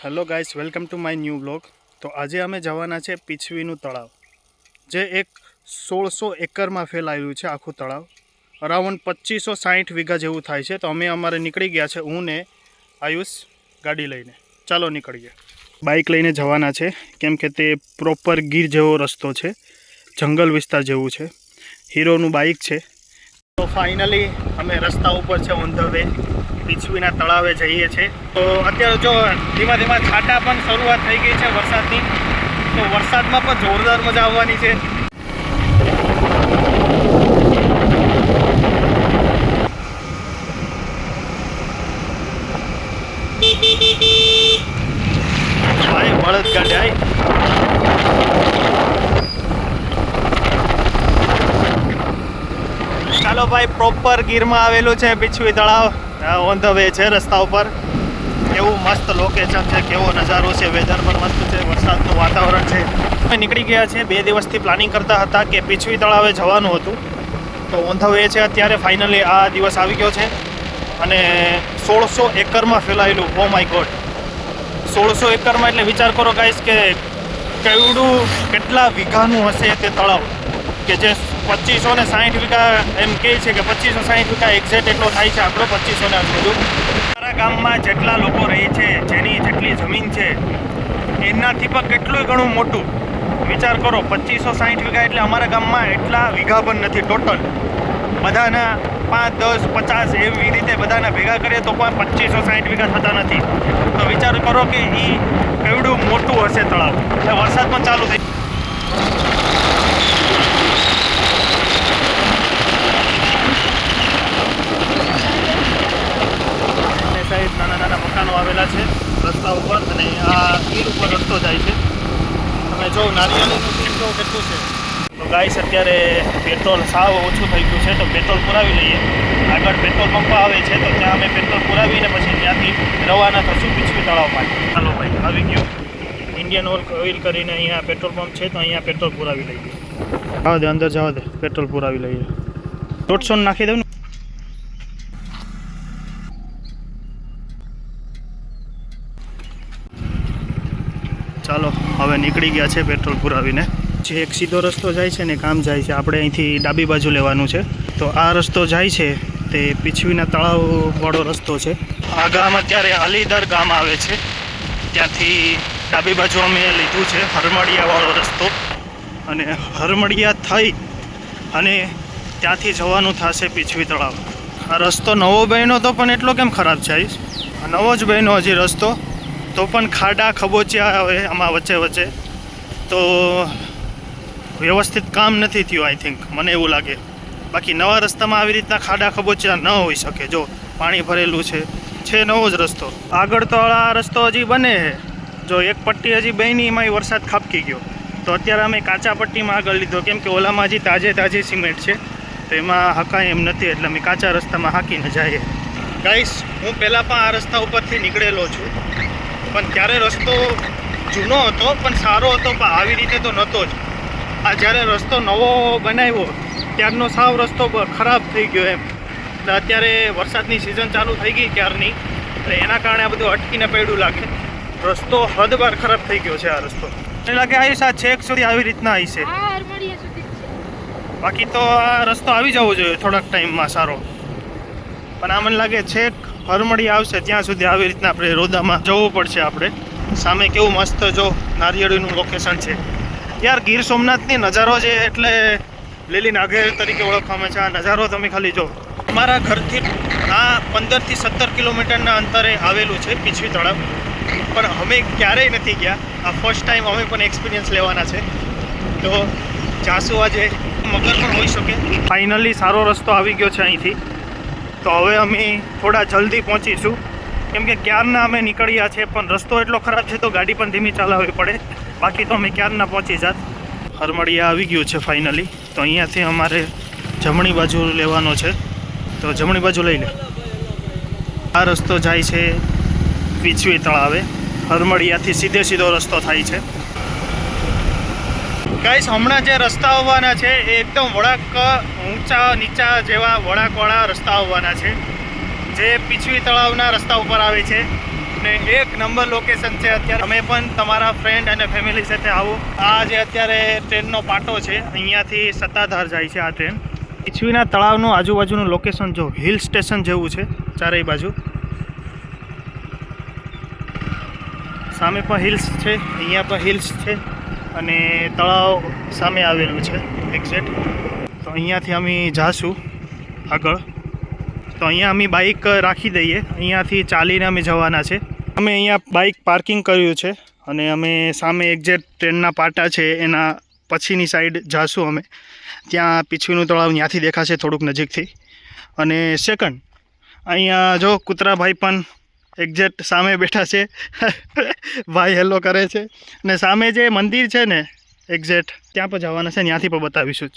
Hello guys, welcome to my new blog. તો આજે અમે જવાના છે પીછવીનું તળાવ, જે એક 1600 એકરમાં ફેલાયેલું છે આખું તળાવ। અરાઉન્ડ 2560 વીઘા જેવું થાય છે। તો અમે અમારે નીકળી ગયા છે, હું ને આયુષ ગાડી લઈને। ચાલો નીકળીએ। બાઇક લઈને જવાના છે કેમ કે તે પ્રોપર ગીર જેવો રસ્તો છે, જંગલ વિસ્તાર જેવું છે। હીરોનું બાઇક છે। તો ફાઇનલી અમે રસ્તા ઉપર છે, ઓન ધ વે પીછવીના તળાવે જઈએ છીએ। તો અત્યારે જો ધીમા ધીમા છાંટા પણ શરૂઆત થઈ ગઈ છે વરસાદની, તો વરસાદમાં પણ જોરદાર મજા આવવાની છે। ભાઈ બળદ ગાડી ચાલો ભાઈ, પ્રોપર ગીરમાં આવેલું છે પીછવી તળાવ, ઓન ધ વે છે રસ્તા ઉપર। કેવું મસ્ત લોકેશન છે, કેવો નજારો છે, વેધર પણ મસ્ત છે, વરસાદનું વાતાવરણ છે। અમે નીકળી ગયા છે, 2 દિવસથી પ્લાનિંગ કરતા હતા કે પીછવી તળાવે જવાનું હતું, તો ઓન ધ વે છે અત્યારે ફાઇનલી આ દિવસ આવી ગયો છે। અને 1600 એકરમાં ફેલાયેલું, ઓ માય ગોડ, 1600 એકરમાં એટલે વિચાર કરો ગાઈસ કે કેવડું કેટલા વીઘાનું હશે તે તળાવ, કે જે 2560 વીઘા એમ કહે છે કે 2560 વીઘા એક્ઝેક્ટ એટલો થાય છે આપણો 2500 આજુબાજુ। અમારા ગામમાં જેટલા લોકો રહે છે, જેની જેટલી જમીન છે, એનાથી પણ કેટલું ઘણું મોટું વિચાર કરો। 2560 વીઘા એટલે અમારા ગામમાં એટલા વીઘા પણ નથી ટોટલ, બધાના 5, 10, 50 એવી રીતે બધાના ભેગા કરીએ તો પણ 2560 વીઘા થતા નથી। તો વિચાર કરો કે એ કેવડું મોટું હશે તળાવ। એટલે વરસાદ પણ ચાલુ થઈ નાના નાના મકાનો આવેલા છે રસ્તા ઉપર, અને આ ગીર ઉપર રસ્તો જાય છે। તમે જો નારિયેળીનું પેટ્રોલ કેટલું છે। તો ગાઈસ અત્યારે પેટ્રોલ સાવ ઓછું થઈ ગયું છે, તો પેટ્રોલ પુરાવી લઈએ। આગળ પેટ્રોલ પંપ આવે છે, તો ત્યાં અમે પેટ્રોલ પુરાવીને પછી ત્યાંથી રવાના થશું પીછવી તળાવ માટે। ચાલો ભાઈ, આવી ગયો ઇન્ડિયન ઓઇલ કરીને અહીંયા પેટ્રોલ પંપ છે, તો અહીંયા પેટ્રોલ પુરાવી લઈએ। જવા દે, અંદર જવા દે, પેટ્રોલ પુરાવી લઈએ। 150 નાખી દઉં ને। ચાલો હવે નીકળી ગયા છે પેટ્રોલ પુરાવીને। જે એક સીધો રસ્તો જાય છે ને કામ જાય છે, આપણે અહીંથી ડાબી બાજુ લેવાનું છે। તો આ રસ્તો જાય છે તે પીછવીના તળાવવાળો રસ્તો છે। આ ગામ અત્યારે અલીદર ગામ આવે છે, ત્યાંથી ડાબી બાજુ અમે લીધું છે હરમડિયાવાળો રસ્તો, અને હરમડિયા થઈ અને ત્યાંથી જવાનું થશે પીછવી તળાવ। આ રસ્તો નવો બન્યો તો પણ એટલો કેમ ખરાબ છે આવીશ? નવો જ બન્યો હજી રસ્તો, તો પણ ખાડા ખબોચિયા આવે આમાં વચ્ચે વચ્ચે, તો વ્યવસ્થિત કામ નથી થયું આઈ થિંક, મને એવું લાગે। બાકી નવા રસ્તામાં આવી રીતના ખાડા ખબોચિયા ન હોઈ શકે, જો પાણી ભરેલું છે નવો જ રસ્તો। આગળ તો આ રસ્તો હજી બને છે, જો એક પટ્ટી હજી બની એમાં વરસાદ ખાબકી ગયો, તો અત્યારે અમે કાચા પટ્ટીમાં આગળ લીધો, કેમ કે ઓલામાં હજી તાજી સિમેન્ટ છે, તો એમાં હકાય એમ નથી, એટલે અમે કાચા રસ્તામાં હાંકીને જઈએ। ગાઈસ, હું પહેલાં પણ આ રસ્તા ઉપરથી નીકળેલો છું, પણ ત્યારે રસ્તો જૂનો હતો પણ સારો હતો, પણ આવી રીતે તો નહોતો જ। આ જ્યારે રસ્તો નવો બનાવ્યો ત્યારનો સાવ રસ્તો ખરાબ થઈ ગયો એમ, એટલે અત્યારે વરસાદની સિઝન ચાલુ થઈ ગઈ ત્યારની, એટલે એના કારણે આ બધું અટકીને પડ્યું લાગે। રસ્તો હદબાર ખરાબ થઈ ગયો છે આ રસ્તો, મને લાગે આવીશ આ છેક સુધી આવી રીતના આવી છે। બાકી તો આ રસ્તો આવી જવો જોઈએ થોડાક ટાઈમમાં સારો, પણ આ મને લાગે છેક હરમડી આવશે ત્યાં સુધી આવી રીતના આપણે રોદામાં જવું પડશે આપણે। સામે કેવું મસ્ત જો નારિયેળીનું લોકેશન છે યાર, ગીર સોમનાથની નજારો છે એટલે લીલી નાગેર તરીકે ઓળખવામાં છે। આ નજારો તમે ખાલી જો, અમારા ઘરથી આ 15 થી 17 કિલોમીટરના અંતરે આવેલું છે પીછવી તળાવ, પણ અમે ક્યારેય નથી ગયા। આ ફર્સ્ટ ટાઈમ અમે પણ એક્સપિરિયન્સ લેવાના છે, તો જાશું આજે। મગર પણ હોઈ શકે। ફાઇનલી સારો રસ્તો આવી ગયો છે અહીંથી, તો હવે અમે થોડા જલ્દી પહોંચીશું, કેમ કે ક્યારના અમે નીકળ્યા છે, પણ રસ્તો એટલો ખરાબ છે તો ગાડી પણ ધીમી ચલાવવી પડે, બાકી તો અમે ક્યારના પહોંચી જાત। હરમડિયા આવી ગયું છે ફાઇનલી, તો અહીંયાથી અમારે જમણી બાજુ લેવાનો છે, તો જમણી બાજુ લઈ લે। આ રસ્તો જાય છે પીછવી તળાવે, હરમડિયાથી સીધો રસ્તો થાય છે। ગાઈસ, હમણાં જે રસ્તા આવવાના છે એ એકદમ વળાંક ઊંચા નીચા જેવા વળાંકવાળા રસ્તા આવવાના છે, જે પીછવી તળાવના રસ્તા ઉપર આવે છે। ને એક નંબર લોકેશન છે. અત્યારે અમે પણ તમારા ફ્રેન્ડ અને ફેમિલી સાથે આવો. આ જે અત્યારે ટ્રેનનો પાટો છે, અહીંયાથી સત્તાધાર જાય છે આ ટ્રેન. પીછવીના તળાવનું આજુબાજુનું લોકેશન જો હિલ સ્ટેશન જેવું છે ચારેય બાજુ. સામે પણ હિલ્સ છે, અહીંયા પણ હિલ્સ છે અને તળાવ સામે આવેલું છે એક્ઝેક્ટ. તો અહીંયાથી અમે જાશું આગળ. તો અહીંયા અમે બાઇક રાખી દઈએ, અહીંયાથી ચાલીને અમે જવાના છે. અમે અહીંયા બાઇક પાર્કિંગ કર્યું છે અને અમે સામે એક્ઝેક્ટ ટ્રેનના પાટા છે એના પછીની સાઈડ જાશું અમે. ત્યાં પીછવીનું તળાવ ત્યાંથી દેખાશે થોડુંક નજીકથી. અને સેકન્ડ અહીંયા જો કૂતરાભાઈ પણ એક્ઝેક્ટ સામે બેઠા છે. ભાઈ હેલો કરે છે. ને સામે જે મંદિર છે ને એક્ઝેક્ટ ત્યાં પણ જવાના છે, ત્યાંથી પણ બતાવીશું જ.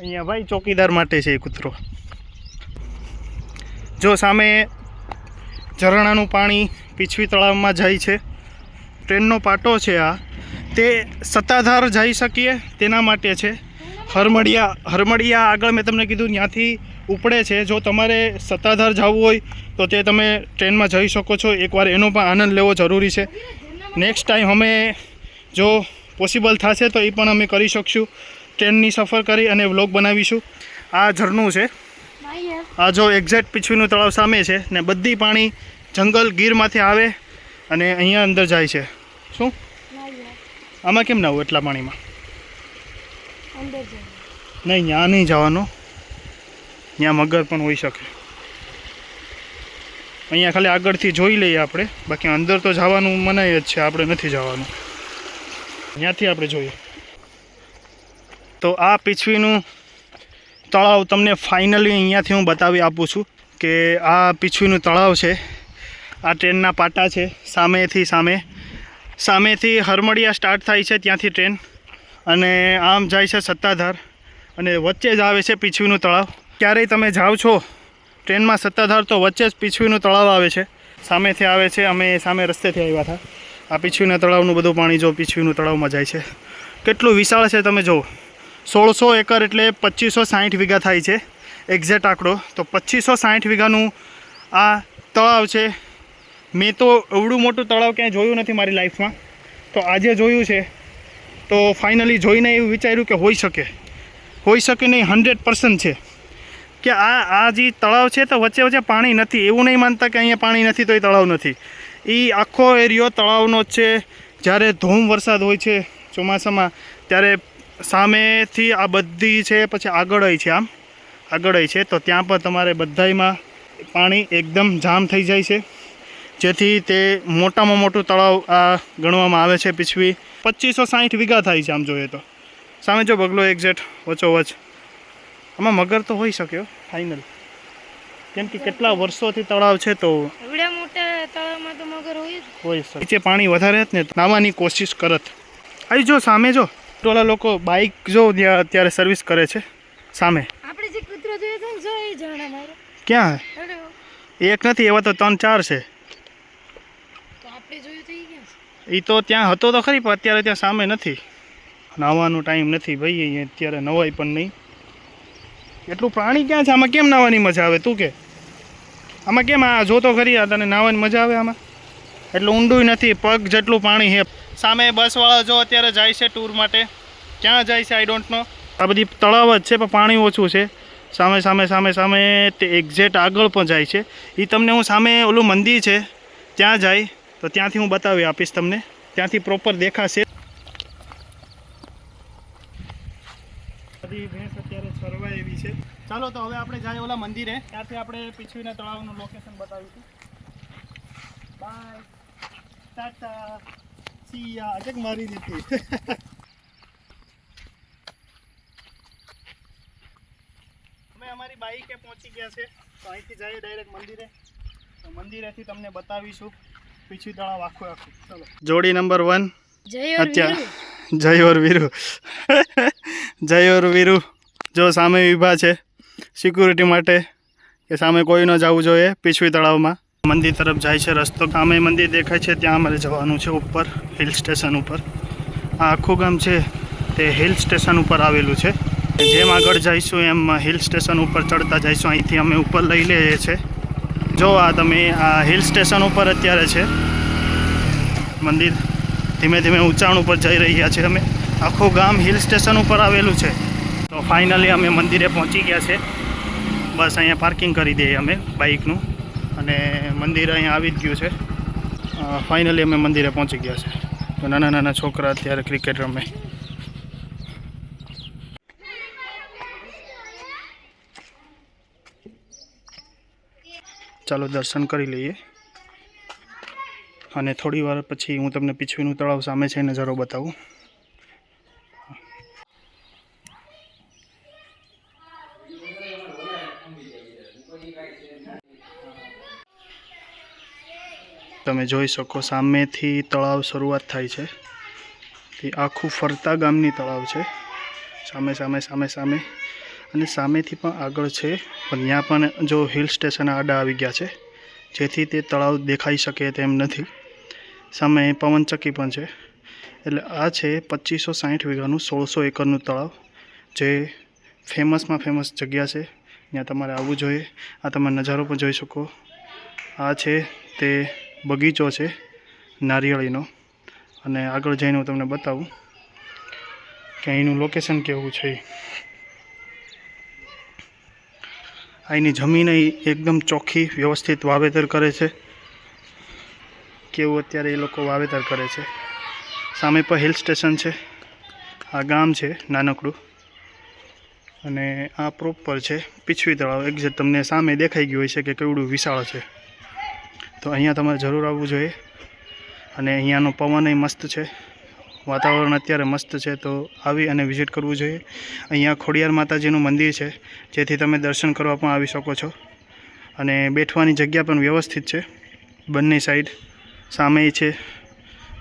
અહીંયા ભાઈ ચોકીદાર માટે છે એ કૂતરો. જો સામે ઝરણાનું પાણી પીછવી તળાવમાં જાય છે. ટ્રેનનો પાટો છે આ, તે સત્તાધાર જઈ શકીએ તેના માટે છે. હરમડિયા આગળ મેં તમને કીધું ત્યાંથી ઉપડે છે. જો તમારે સત્તાધાર જવું હોય તો તે તમે ટ્રેનમાં જઈ શકો છો. એકવાર એનો પણ આનંદ લેવો જરૂરી છે. નેક્સ્ટ ટાઈમ અમે જો પોસિબલ થશે તો એ પણ અમે કરી શકશું. ટ્રેનની સફર કરી અને વ્લોગ બનાવીશું. આ ઝરણું છે, આ જો એક્ઝેક્ટ પીછવીનું તળાવ સામે છે ને બધી પાણી જંગલ ગીરમાંથી આવે અને અહીંયા અંદર જાય છે. શું આમાં કેમ ના આવું એટલા પાણીમાં? નહીં, ત્યાં નહીં જવાનું, ત્યાં મગર પણ હોઈ શકે. અહીંયા ખાલી આગળથી જોઈ લઈએ આપણે, બાકી અંદર તો જવાનું મનાય જ છે, આપણે નથી જવાનું. ત્યાંથી આપણે જોઈએ. તો આ પીછવીનું તળાવ તમને ફાઇનલી અહીંયાથી હું બતાવી આપું છું કે આ પીછવીનું તળાવ છે. આ ટ્રેનના પાટા છે સામેથી હરમડિયા સ્ટાર્ટ થાય છે ત્યાંથી ટ્રેન અને આમ જાય છે સત્તાધાર અને વચ્ચે જ આવે છે પીછવીનું તળાવ. ક્યારેય તમે જાઓ છો ટ્રેનમાં સત્તાધાર તો વચ્ચે જ પીછવીનું તળાવ આવે છે, સામેથી આવે છે. અમે સામે રસ્તેથી આવ્યા હતા. આ પીછવીના તળાવનું બધું પાણી જો પીછવીનું તળાવમાં જાય છે. કેટલું વિશાળ છે તમે જુઓ. 1600 એકર એટલે 2560 વીઘા થાય છે એક્ઝેક્ટ આંકડો. તો 2560 વીઘાનું આ તળાવ છે. મેં તો એવડું મોટું તળાવ ક્યાંય જોયું નથી મારી લાઈફમાં. તો આજે જોયું છે તો ફાઇનલી જોઈને એવું વિચાર્યું કે હોઈ શકે નહીં, 100% છે કે આ જે તળાવ છે તો વચ્ચે પાણી નથી. એવું નહીં માનતા કે અહીંયા પાણી નથી તો એ તળાવ નથી. એ આખો એરિયો તળાવનો જ છે. જ્યારે ધૂમ વરસાદ હોય છે ચોમાસામાં ત્યારે સામેથી આ બધી છે, પછી આગળ છે તો ત્યાં પણ તમારે બધાયમાં પાણી એકદમ જામ થઈ જાય છે, જેથી તે મોટામાં મોટું તળાવ આ ગણવામાં આવે છે. પીછવી 2560 વીઘા થાય છે આમ જોઈએ તો. સામે જો બગલો એક્ઝેક્ટ વચ્ચોવચ. આમાં મગર તો હોઈ શકે ફાઇનલ, કેમ કે કેટલા વર્ષોથી તળાવ છે તો હોય શકે. નીચે પાણી વધારે જ ને નાવાની કોશિશ કરત. અહીં જો સામે જો ટોલા લોકો બાઇક જો અત્યારે સર્વિસ કરે છે સામે. ક્યાં એક નથી, એવા તો 3-4 છે. એ તો ત્યાં હતો તો ખરી, પણ અત્યારે ત્યાં સામે નથી. નાહવાનો ટાઈમ નથી ભાઈ, અહીંયા અત્યારે નવાય પણ નહીં. એટલું પાણી ક્યાં છે? આમાં કેમ નાહવાની મજા આવે તું કે? આમાં કેમ આ જોતો ખરી, આ તને નાહવાની મજા આવે આમાં? એટલું ઊંડું નથી, પગ જેટલું પાણી છે. સામે બસવાળા જો અત્યારે જાય છે ટૂર માટે. ક્યાં જાય છે આઈ ડોન્ટ નો. આ બધી તળાવ જ છે પણ પાણી ઓછું છે. સામે તે એક્ઝેક્ટ આગળ પણ જાય છે. એ તમને હું સામે ઓલું મંદિર છે ત્યાં જાય તો ત્યાંથી હું બતાવી આપીશ તમને, ત્યાંથી પ્રોપર દેખાશે. બધી ભેંસ અત્યારે ચરવાય એવી છે. ચાલો તો હવે આપણે જાય ઓલા મંદિરે, ત્યાંથી આપણે પીછવીના તળાવનું લોકેશન બતાવીશું. બાય, ટાટા, સિયા. અજક મારી દીધી. અમે અમારી બાઈકે પહોંચી ગયા છે, તો અહીંથી જઈએ ડાયરેક્ટ મંદિરે. તો મંદિરેથી તમને બતાવીશું પીછવી તળાવ આખું. ચલો. જોડી નંબર 1 જય ઓર વીરુ. જો સામે વિભા છે સિક્યુરિટી માટે કે સામે કોઈ ન જવું જોઈએ પીછવી તળાવમાં. મંદિર તરફ જાય છે રસ્તો. સામે મંદિર દેખાય છે, ત્યાં અમારે જવાનું છે ઉપર હિલ સ્ટેશન ઉપર. આ આખું ગામ છે તે હિલ સ્ટેશન ઉપર આવેલું છે. જેમ આગળ જઈશું એમ હિલ સ્ટેશન ઉપર ચડતા જઈશું. અહીંથી અમે ઉપર લઈ લઈએ છીએ જો આ તમે આ હિલ સ્ટેશન ઉપર અત્યારે છે મંદિર. ધીમે ધીમે ઊંચાણ ઉપર જઈ રહ્યા છે અમે. આખું ગામ હિલ સ્ટેશન ઉપર આવેલું છે. તો ફાઇનલી અમે મંદિરે પહોંચી ગયા છે. બસ અહીંયા પાર્કિંગ કરી દઈએ અમે બાઇકનું અને મંદિર અહીંયા આવી જ ગયું છે. ફાઇનલી અમે મંદિરે પહોંચી ગયા છે. તો નાના નાના છોકરા અત્યારે ક્રિકેટ રમે. ચાલો દર્શન કરી લઈએ અને થોડી વાર પછી હું તમને પીછવીનું તળાવ સામે છે નજારો બતાવું. તમે જોઈ શકો સામેથી તળાવ શરૂઆત થાય છે. તે આખું ફરતા ગામની તળાવ છે. સામે સામે સામે સામે અને સામેથી પણ આગળ છે, પણ ત્યાં પણ જો હિલ સ્ટેશન આડા આવી ગયા છે જેથી તે તળાવ દેખાઈ શકે તેમ નથી. સામે પવનચક્કી પણ છે. એટલે આ છે 2560 વીઘાનું 1600 એકરનું તળાવ, જે ફેમસમાં ફેમસ જગ્યા છે. ત્યાં તમારે આવવું જોઈએ. આ તમે નજારો પણ જોઈ શકો. આ છે તે બગીચો છે નારિયેળીનો, અને આગળ જઈને હું તમને બતાવું કે અહીંનું લોકેશન કેવું છે. અહીંની જમીન એકદમ ચોખ્ખી વ્યવસ્થિત વાવેતર કરે છે. કેવું અત્યારે એ લોકો વાવેતર કરે છે. સામે પર હિલ સ્ટેશન છે. આ ગામ છે નાનકડું, અને આ પ્રોપર છે પીછવી તળાવ. એક્ઝેક્ટ તમને સામે દેખાઈ ગયું હોય છે કે કેવડું વિશાળ છે. તો અહીંયા તમારે જરૂર આવવું જોઈએ. અને અહીંયાનો પવન મસ્ત છે, વાતાવરણ અત્યારે મસ્ત છે. તો આવી અને વિઝિટ કરવું જોઈએ. અહીંયા ખોડિયાર માતાજીનું મંદિર છે, જેથી તમે દર્શન કરવા પણ આવી શકો છો. અને બેઠવાની જગ્યા પણ વ્યવસ્થિત છે બંને સાઈડ. સામે છે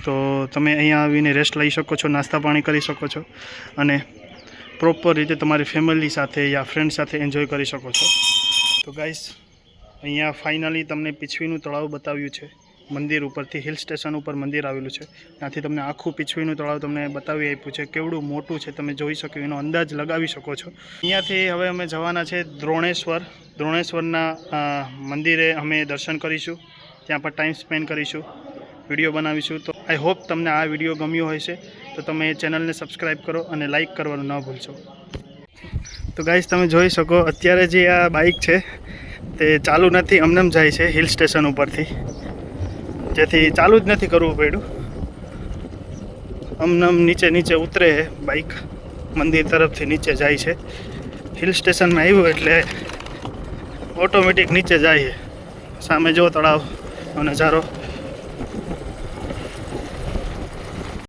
તો તમે અહીંયા આવીને રેસ્ટ લઈ શકો છો, નાસ્તા પાણી કરી શકો છો, અને પ્રોપર રીતે તમારી ફેમિલી સાથે યા ફ્રેન્ડ સાથે એન્જોય કરી શકો છો. તો ગાઈસ, અહીંયા ફાઇનલી તમને પીછવીનું તળાવ બતાવ્યું છે. મંદિર ઉપરથી હિલ સ્ટેશન ઉપર મંદિર આવેલું છે. ત્યાંથી તમને આખું પીછવીનું તળાવ તમને બતાવી આપ્યું છે. કેવડું મોટું છે તમે જોઈ શકો, એનો અંદાજ લગાવી શકો છો. અહીંયાથી હવે અમે જવાના છે દ્રોણેશ્વર. દ્રોણેશ્વરના મંદિરે અમે દર્શન કરીશું, ત્યાં પર ટાઈમ સ્પેન્ડ કરીશું, વિડીયો બનાવીશું. તો આઈ હોપ તમને આ વિડીયો ગમ્યો હશે. તો તમે ચેનલને સબસ્ક્રાઈબ કરો અને લાઇક કરવાનું ન ભૂલશો. તો ગાઈસ, તમે જોઈ શકો અત્યારે જે આ બાઇક છે તે ચાલુ નથી, અમનમ જાય છે હિલ સ્ટેશન ઉપરથી, જેથી ચાલુ જ નથી કરવું પડ્યું. અમનમ નીચે નીચે ઉતરે છે બાઇક, મંદિર તરફથી નીચે જાય છે. હિલ સ્ટેશનમાં આવ્યું એટલે ઓટોમેટિક નીચે જાય છે. સામે જો તળાવનો નજારો.